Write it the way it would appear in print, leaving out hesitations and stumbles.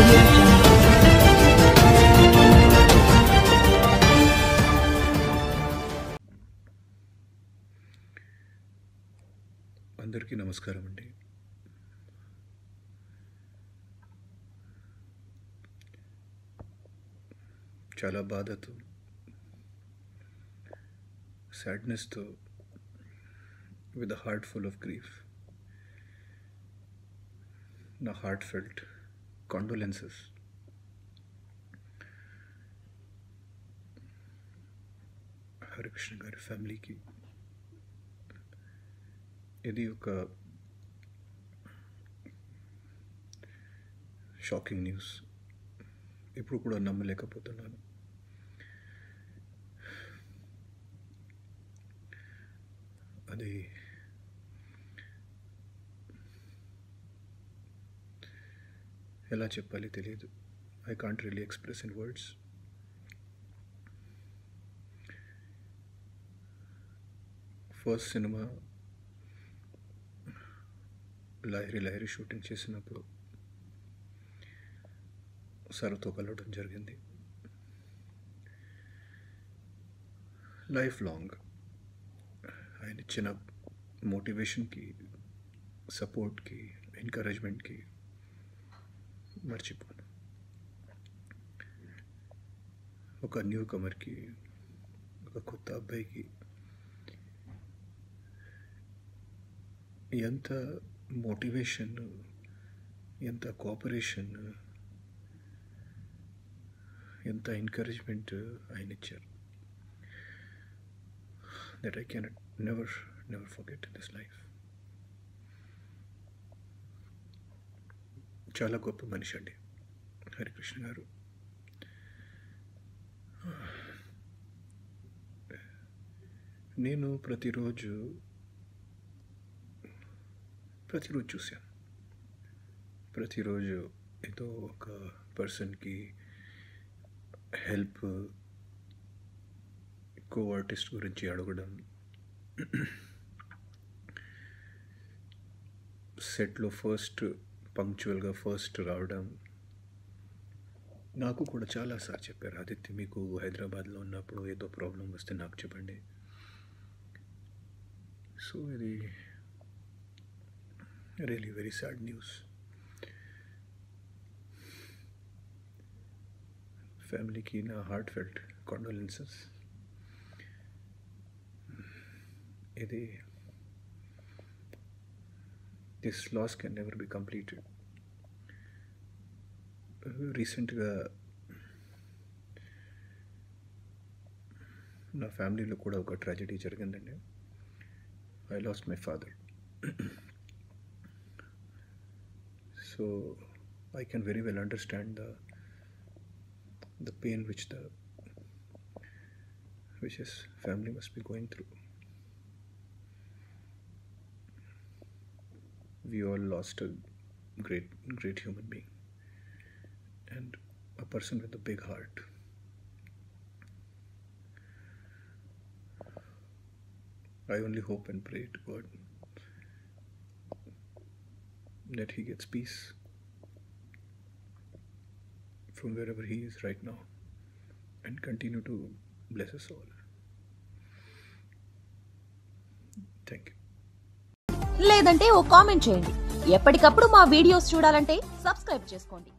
Audio Jungle. అందరికీ నమస్కారం అండి. చాలా బాధతో, సాడ్నెస్తో, with a heart full of grief, నా హార్ట్ ఫెల్ట్ కాండోలెన్సెస్ హరికృష్ణ గారి ఫ్యామిలీకి. ఇది ఒక షాకింగ్ న్యూస్. ఇప్పుడు కూడా నమ్మలేకపోతున్నాను. అది ఎలా చెప్పాలి తెలియదు. I can't really express in words. First cinema Lahari shooting చేసినప్పుడు సార్తో కలవడం జరిగింది. లైఫ్ లాంగ్ ఆయన ఇచ్చిన మోటివేషన్కి, సపోర్ట్కి, ఎంకరేజ్మెంట్కి మర్చిపోను. ఒక న్యూ కమర్కి, ఒక కొత్త అబ్బాయికి ఎంత మోటివేషన్, ఎంత కోఆపరేషన్, ఎంత ఎంకరేజ్మెంట్ ఆయన ఇచ్చారు. That I can never forget in this life. చాలా గొప్ప మనిషి అండి హరికృష్ణ గారు. నేను ప్రతిరోజు చూశాను. ప్రతిరోజు ఏదో ఒక పర్సన్కి హెల్ప్, కో ఆర్టిస్ట్ గురించి అడగడం, సెట్లో పంక్చువల్గా ఫస్ట్ రావడం. నాకు కూడా చాలాసార్లు చెప్పారు, ఆదిత్య మీకు హైదరాబాద్లో ఉన్నప్పుడు ఏదో ప్రాబ్లం వస్తే నాకు చెప్పండి. సో ఇది రియలీ వెరీ సాడ్ న్యూస్. ఫ్యామిలీకి నా హార్ట్ ఫెల్ట్ కాండోలెన్సెస్. ఇది this loss can never be completed. రీసెంట్గా నా ఫ్యామిలీలో కూడా ఒక ట్రాజెడీ జరిగిందండి. I lost my father. So I can very well understand the pain which his family must be going through. We all lost a great human being and a person with a big heart. I only hope and pray to God that he gets peace from wherever he is right now and continue to bless us all. Thank you. లేదంటే ఓ comment చేయండి. ఎప్పటికప్పుడు మా videos చూడాలంటే subscribe చేసుకోండి.